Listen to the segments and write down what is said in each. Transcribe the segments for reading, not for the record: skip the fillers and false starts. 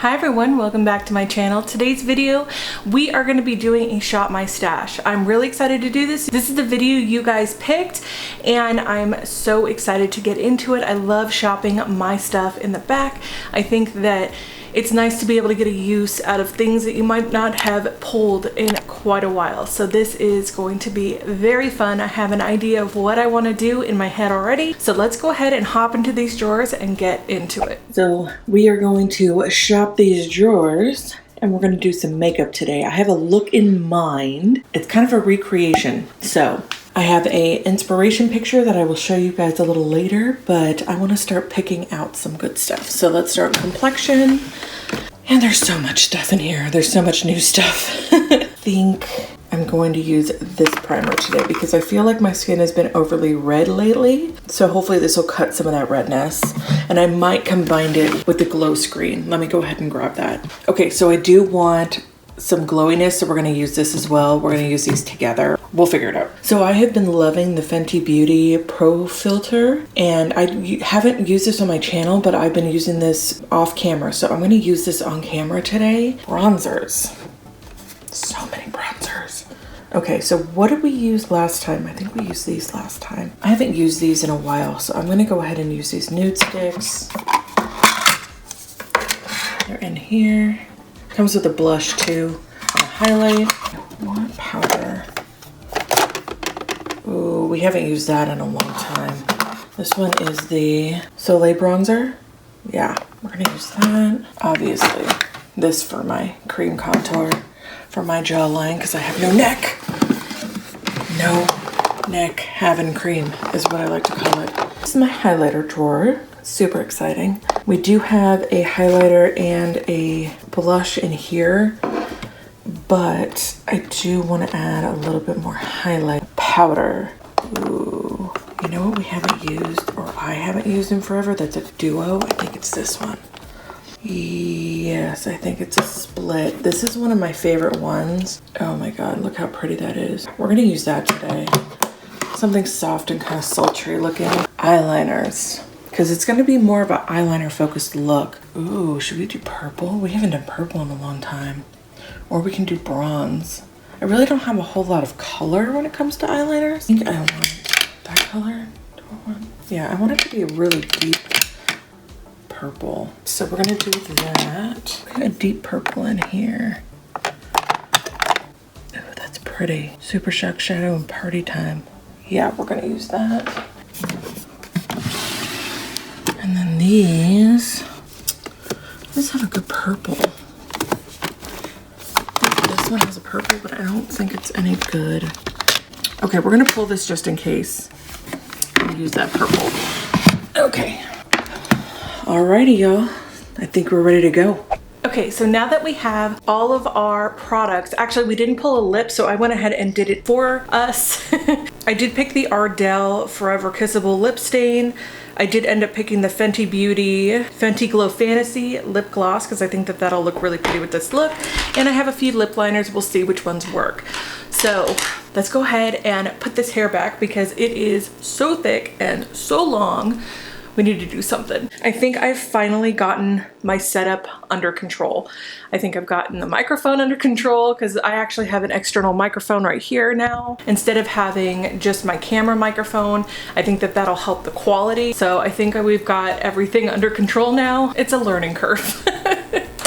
Hi everyone, welcome back to my channel. Today's video, we are going to be doing a Shop My Stash. I'm really excited to do this. This is the video you guys picked and I'm so excited to get into it. I love shopping my stuff in the back. I think that it's nice to be able to get a use out of things that you might not have pulled in quite a while. So this is going to be very fun. I have an idea of what I want to do in my head already. So let's go ahead and hop into these drawers and get into it. So we are going to shop these drawers and we're going to do some makeup today. I have a look in mind. It's kind of a recreation. So I have a inspiration picture that I will show you guys a little later, but I want to start picking out some good stuff. So let's start with complexion. And there's so much stuff in here. There's so much new stuff. I think I'm going to use this primer today because I feel like my skin has been overly red lately. So hopefully this will cut some of that redness. And I might combine it with the glow screen. Let me go ahead and grab that. Okay, so I do want some glowiness, so we're going to use this as well. We're going to use these together. We'll figure it out. So I have been loving the Fenty Beauty Pro Filter, and I haven't used this on my channel, but I've been using this off camera, so I'm going to use this on camera today. Bronzers. So many bronzers. Okay, so what did we use last time? I think we used these last time. I haven't used these in a while, so I'm going to go ahead and use these nude sticks. They're in here. Comes with a blush too, and a highlight. What powder? Ooh, we haven't used that in a long time. This one is the Soleil bronzer. Yeah, we're gonna use that. Obviously, this for my cream contour, for my jawline, because I have no neck. No neck having cream is what I like to call it. This is my highlighter drawer. Super exciting. We do have a highlighter and a blush in here, but I do want to add a little bit more highlight powder. Ooh, you know what we haven't used, or I haven't used in forever? That's a duo. I think it's this one. Yes, I think it's a split. This is one of my favorite ones. Oh my god, look how pretty that is. We're gonna use that today. Something soft and kind of sultry looking. Eyeliners, because it's going to be more of an eyeliner focused look. Ooh, should we do purple? We haven't done purple in a long time. Or we can do bronze. I really don't have a whole lot of color when it comes to eyeliners. I think I want that color. Do I want? Yeah, I want it to be a really deep purple. So we're going to do that. A deep purple in here. Oh, that's pretty. Super Shock Shadow and Party Time. Yeah, we're going to use that. And then these have a good purple. This one has a purple, but I don't think it's any good. Okay, we're gonna pull this just in case. I'll use that purple. Okay. Alrighty, y'all. I think we're ready to go. Okay, so now that we have all of our products, actually we didn't pull a lip, so I went ahead and did it for us. I did pick the Ardell Forever Kissable Lip Stain. I did end up picking the Fenty Beauty Fenty Glow Fantasy lip gloss because I think that that'll look really pretty with this look. And I have a few lip liners. We'll see which ones work. So let's go ahead and put this hair back because it is so thick and so long. We need to do something. I think I've finally gotten my setup under control. I think I've gotten the microphone under control because I actually have an external microphone right here now. Instead of having just my camera microphone, I think that that'll help the quality. So I think we've got everything under control now. It's a learning curve.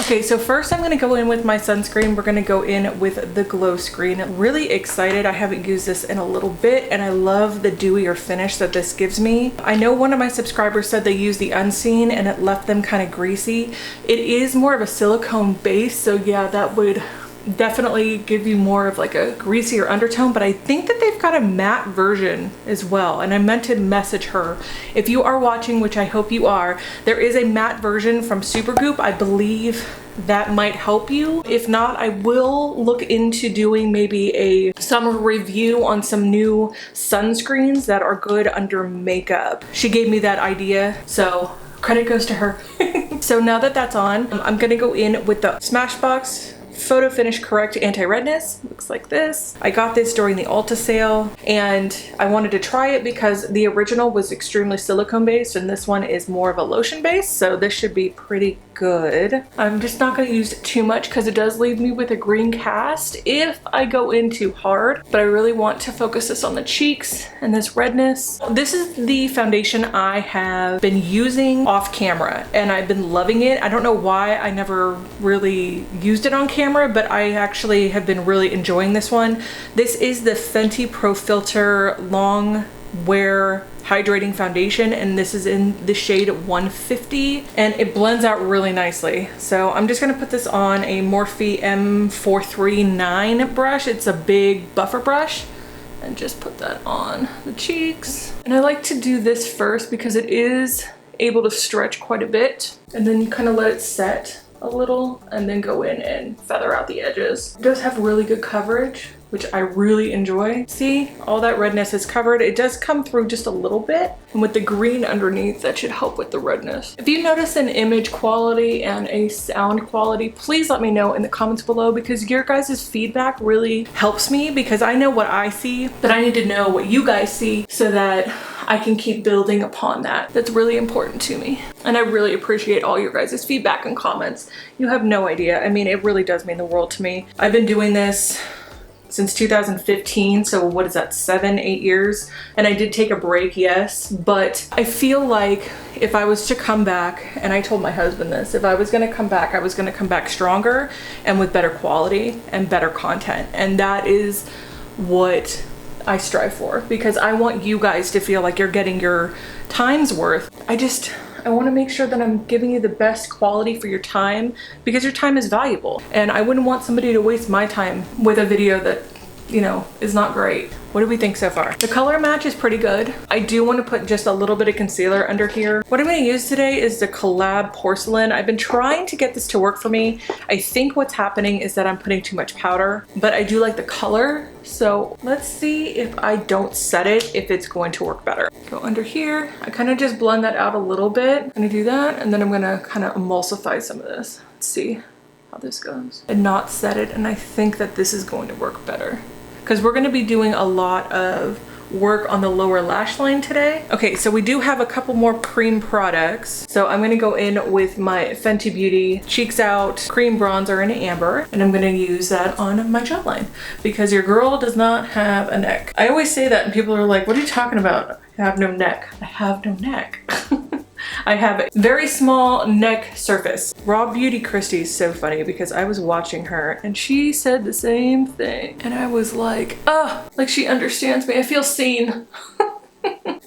Okay, so first I'm gonna go in with my sunscreen. We're gonna go in with the Glow Screen. Really excited. I haven't used this in a little bit and I love the dewier finish that this gives me. I know one of my subscribers said they used the Unseen and it left them kind of greasy. It is more of a silicone base, so yeah, that would definitely give you more of like a greasier undertone, but I think that they've got a matte version as well, and I meant to message her. If you are watching, which I hope you are, there is a matte version from Supergoop. I believe that might help you. If not, I will look into doing maybe a summer review on some new sunscreens that are good under makeup. She gave me that idea, so credit goes to her. So now that that's on, I'm gonna go in with the Smashbox Photo Finish Correct Anti-Redness. Looks like this. I got this during the Ulta sale and I wanted to try it because the original was extremely silicone based and this one is more of a lotion base, so this should be pretty good. I'm just not going to use it too much because it does leave me with a green cast if I go in too hard, but I really want to focus this on the cheeks and this redness. This is the foundation I have been using off camera and I've been loving it. I don't know why I never really used it on camera, but I actually have been really enjoying this one. This is the Fenty Pro Filter Long Wear Hydrating Foundation, and this is in the shade 150, and it blends out really nicely. So I'm just gonna put this on a Morphe M439 brush. It's a big buffer brush, and just put that on the cheeks. And I like to do this first because it is able to stretch quite a bit, and then you kind of let it set a little and then go in and feather out the edges. It does have really good coverage, which I really enjoy. See, all that redness is covered. It does come through just a little bit, and with the green underneath, that should help with the redness. If you notice an image quality and a sound quality, please let me know in the comments below, because your guys' feedback really helps me, because I know what I see, but I need to know what you guys see so that I can keep building upon that. That's really important to me. And I really appreciate all your guys' feedback and comments. You have no idea. I mean, it really does mean the world to me. I've been doing this since 2015, so what is that, 7-8 years? And I did take a break, yes, but I feel like if I was to come back, and I told my husband this, if I was gonna come back, I was gonna come back stronger and with better quality and better content. And that is what I strive for, because I want you guys to feel like you're getting your time's worth. I want to make sure that I'm giving you the best quality for your time, because your time is valuable, and I wouldn't want somebody to waste my time with a video that, you know, is not great. What do we think so far? The color match is pretty good. I do want to put just a little bit of concealer under here. What I'm going to use today is the Collab Porcelain. I've been trying to get this to work for me. I think what's happening is that I'm putting too much powder, but I do like the color. So let's see if I don't set it, if it's going to work better. Go under here. I kind of just blend that out a little bit. I'm going to do that, and then I'm going to kind of emulsify some of this. Let's see how this goes. And not set it, and I think that this is going to work better, because we're going to be doing a lot of work on the lower lash line today. Okay, so we do have a couple more cream products. So I'm going to go in with my Fenty Beauty Cheeks Out Cream Bronzer in Amber, and I'm going to use that on my jawline, because your girl does not have a neck. I always say that and people are like, what are you talking about? I have no neck. I have no neck. I have a very small neck surface. Raw Beauty Christie is so funny, because I was watching her and she said the same thing. And I was like, oh, like she understands me. I feel seen.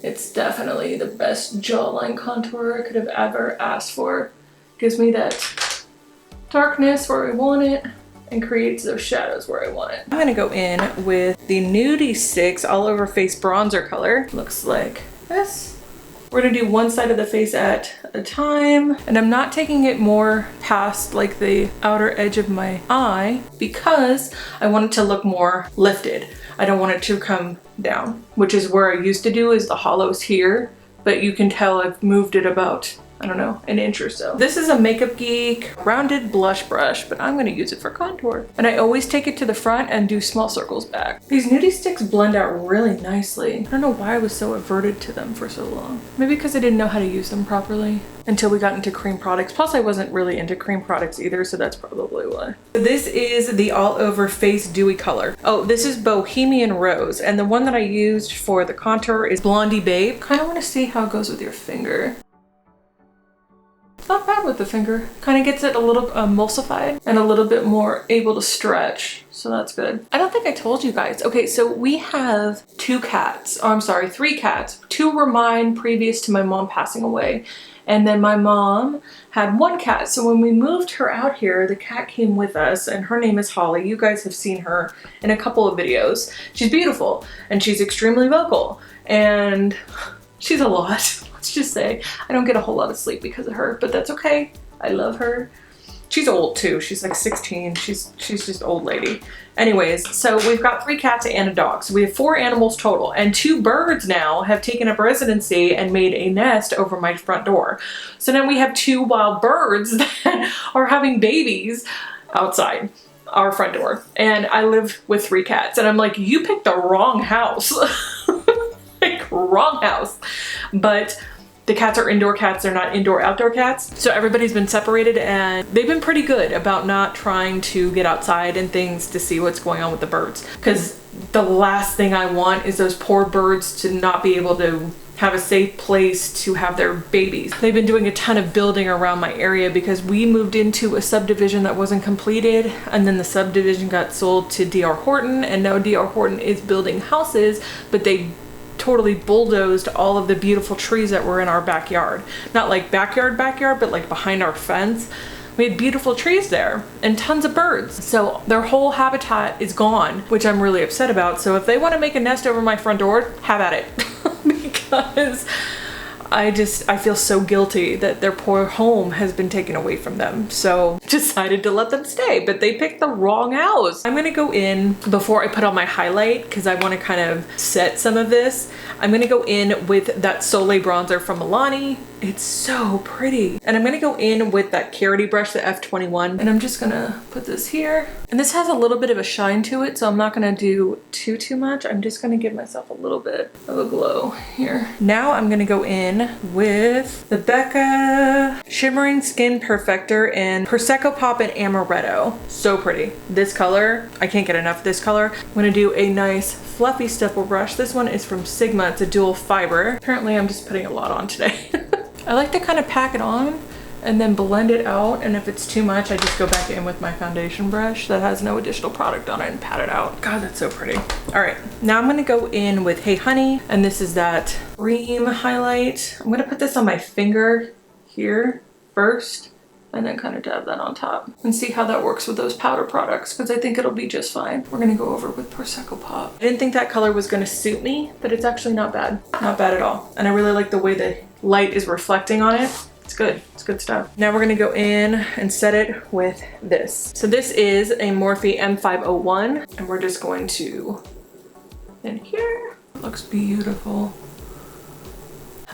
It's definitely the best jawline contour I could have ever asked for. Gives me that darkness where I want it and creates those shadows where I want it. I'm gonna go in with the Nudie 6 All Over Face Bronzer color. Looks like this. We're gonna do one side of the face at a time, and I'm not taking it more past like the outer edge of my eye, because I want it to look more lifted. I don't want it to come down, which is where I used to do, is the hollows here, but you can tell I've moved it about, I don't know, an inch or so. This is a Makeup Geek rounded blush brush, but I'm gonna use it for contour. And I always take it to the front and do small circles back. These Nudie sticks blend out really nicely. I don't know why I was so averted to them for so long. Maybe because I didn't know how to use them properly until we got into cream products. Plus I wasn't really into cream products either, so that's probably why. This is the All Over Face Dewy color. Oh, this is Bohemian Rose, and the one that I used for the contour is Blondie Babe. Kind of want to see how it goes with your finger. It's not bad with the finger. Kind of gets it a little emulsified and a little bit more able to stretch. So that's good. I don't think I told you guys. Okay, so we have 2 cats. Oh, I'm sorry, 3 cats. 2 were mine previous to my mom passing away. And then my mom had 1 cat. So when we moved her out here, the cat came with us, and her name is Holly. You guys have seen her in a couple of videos. She's beautiful and she's extremely vocal, and she's a lot. Let's just say I don't get a whole lot of sleep because of her, but that's okay. I love her. She's old too. She's like 16. She's just old lady. Anyways, so we've got 3 cats and a dog. So we have 4 animals total, and 2 birds now have taken up residency and made a nest over my front door. So now we have 2 wild birds that are having babies outside our front door. And I live with 3 cats, and I'm like, you picked the wrong house. Like, wrong house. But the cats are indoor cats, they're not indoor outdoor cats. So everybody's been separated and they've been pretty good about not trying to get outside and things to see what's going on with the birds. Because the last thing I want is those poor birds to not be able to have a safe place to have their babies. They've been doing a ton of building around my area because we moved into a subdivision that wasn't completed, and then the subdivision got sold to D.R. Horton, and now D.R. Horton is building houses, but they totally bulldozed all of the beautiful trees that were in our backyard. Not like backyard, but like behind our fence. We had beautiful trees there and tons of birds. So their whole habitat is gone, which I'm really upset about. So if they want to make a nest over my front door, have at it. Because I feel so guilty that their poor home has been taken away from them. So decided to let them stay, but they picked the wrong house. I'm gonna go in before I put on my highlight because I want to kind of set some of this. I'm gonna go in with that Soleil bronzer from Milani. It's so pretty. And I'm gonna go in with that Carity brush, the F21, and I'm just gonna put this here. And this has a little bit of a shine to it, so I'm not gonna do too much. I'm just gonna give myself a little bit of a glow here. Now I'm gonna go in with the Becca Shimmering Skin Perfector in Prosecco Pop and Amaretto. So pretty. This color, I can't get enough of this color. I'm gonna do a nice fluffy stipple brush. This one is from Sigma. It's a dual fiber. Apparently I'm just putting a lot on today. I like to kind of pack it on and then blend it out, and if it's too much I just go back in with my foundation brush that has no additional product on it and pat it out. God, that's so pretty. All right, now I'm gonna go in with Hey Honey, and this is that cream highlight. I'm gonna put this on my finger here first and then kind of dab that on top and see how that works with those powder products, because I think it'll be just fine. We're gonna go over with Prosecco Pop. I didn't think that color was gonna suit me, but it's actually not bad. Not bad at all. And I really like the way the light is reflecting on it. It's good. It's good stuff. Now we're gonna go in and set it with this. So this is a Morphe M501, and we're just going to in here. It looks beautiful.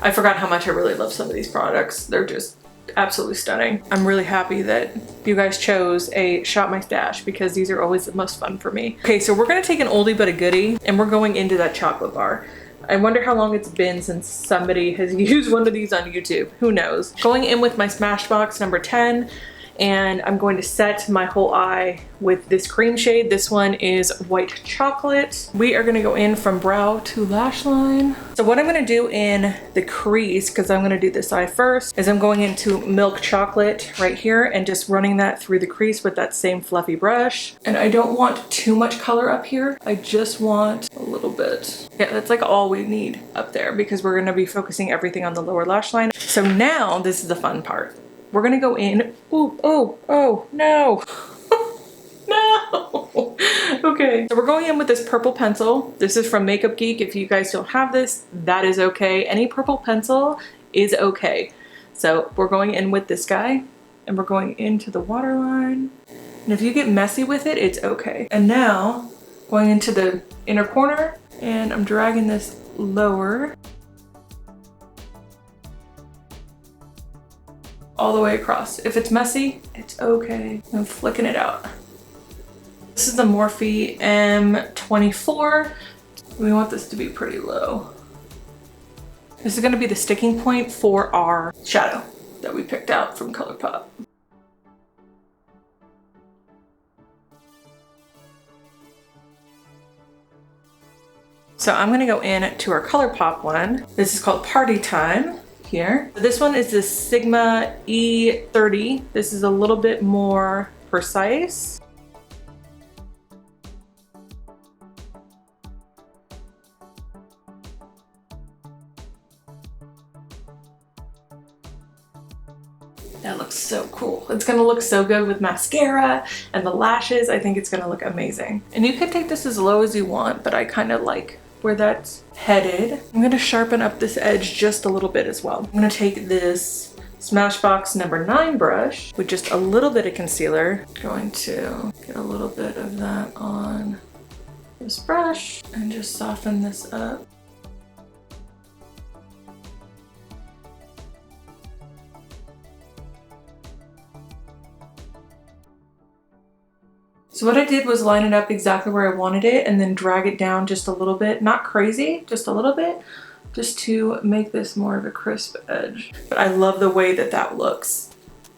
I forgot how much I really love some of these products. They're just absolutely stunning. I'm really happy that you guys chose a Shop My Stash because these are always the most fun for me. Okay, so we're gonna take an oldie but a goodie, and we're going into that chocolate bar. I wonder how long it's been since somebody has used one of these on YouTube. Who knows? Going in with my Smashbox number 10, and I'm going to set my whole eye with this cream shade. This one is white chocolate. We are gonna go in from brow to lash line. So what I'm gonna do in the crease, because I'm gonna do this eye first, is I'm going into milk chocolate right here and just running that through the crease with that same fluffy brush. And I don't want too much color up here. I just want a little bit. Yeah, that's like all we need up there because we're gonna be focusing everything on the lower lash line. So now this is the fun part. We're gonna go in, oh, no. No. Okay, so we're going in with this purple pencil. This is from Makeup Geek. If you guys don't have this, that is okay. Any purple pencil is okay. So we're going in with this guy, and we're going into the waterline. And if you get messy with it, it's okay. And now, going into the inner corner, and I'm dragging this lower. All the way across. If it's messy, it's okay. I'm flicking it out. This is the Morphe M24. We want this to be pretty low. This is gonna be the sticking point for our shadow that we picked out from Colourpop. So I'm gonna go in to our Colourpop one. This is called Party Time. Here. This one is the Sigma E30. This is a little bit more precise. That looks so cool. It's gonna look so good with mascara and the lashes. I think it's gonna look amazing. And you can take this as low as you want, but I kind of like where that's headed. I'm gonna sharpen up this edge just a little bit as well. I'm gonna take this Smashbox number 9 brush with just a little bit of concealer. Going to get a little bit of that on this brush and just soften this up. So what I did was line it up exactly where I wanted it and then drag it down just a little bit. Not crazy, just a little bit. just to make this more of a crisp edge. But I love the way that that looks.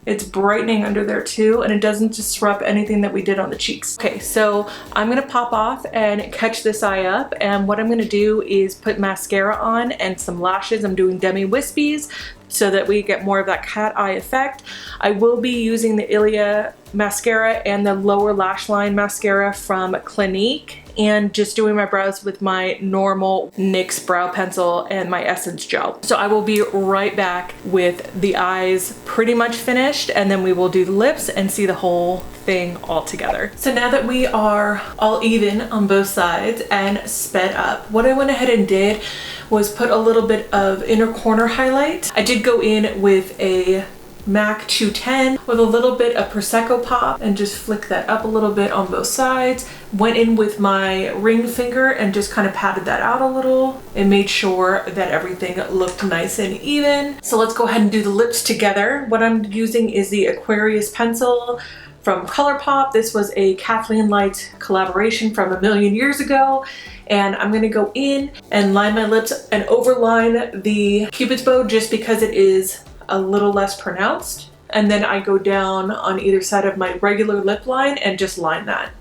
It's brightening under there too, and it doesn't disrupt anything that we did on the cheeks. Okay, so I'm gonna pop off and catch this eye up, and what I'm gonna do is put mascara on and some lashes. I'm doing demi wispies so that we get more of that cat eye effect. I will be using the Ilia mascara and the lower lash line mascara from Clinique, and just doing my brows with my normal NYX brow pencil and my Essence gel. So I will be right back with the eyes pretty much finished, and then we will do the lips and see the whole thing all together. So now that we are all even on both sides and sped up, what I went ahead and did was put a little bit of inner corner highlight. I did go in with a MAC 210 with a little bit of Prosecco Pop and just flick that up a little bit on both sides. Went in with my ring finger and just kind of patted that out a little and made sure that everything looked nice and even. So let's go ahead and do the lips together. What I'm using is the Aquarius pencil from Colourpop. This was a Kathleen Light collaboration from a million years ago. And I'm gonna go in and line my lips and overline the Cupid's bow just because it is a little less pronounced, and then I go down on either side of my regular lip line and just line that.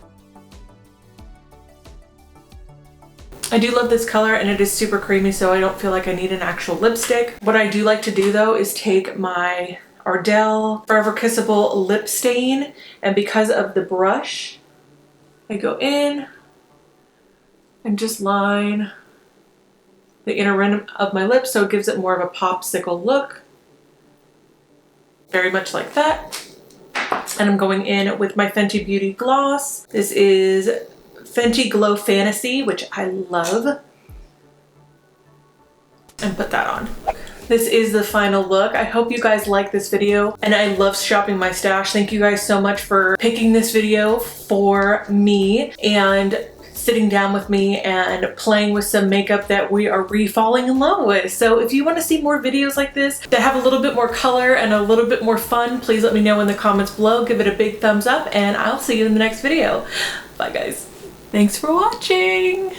I do love this color, and it is super creamy, so I don't feel like I need an actual lipstick. What I do like to do though is take my Ardell Forever Kissable lip stain, and because of the brush, I go in and just line the inner rim of my lips so it gives it more of a popsicle look. Very much like that. And I'm going in with my Fenty Beauty gloss. This is Fenty Glow Fantasy, which I love. And put that on. This is the final look. I hope you guys like this video, and I love shopping my stash. Thank you guys so much for picking this video for me and sitting down with me and playing with some makeup that we are re-falling in love with. So if you want to see more videos like this that have a little bit more color and a little bit more fun, please let me know in the comments below. Give it a big thumbs up, and I'll see you in the next video. Bye guys. Thanks for watching.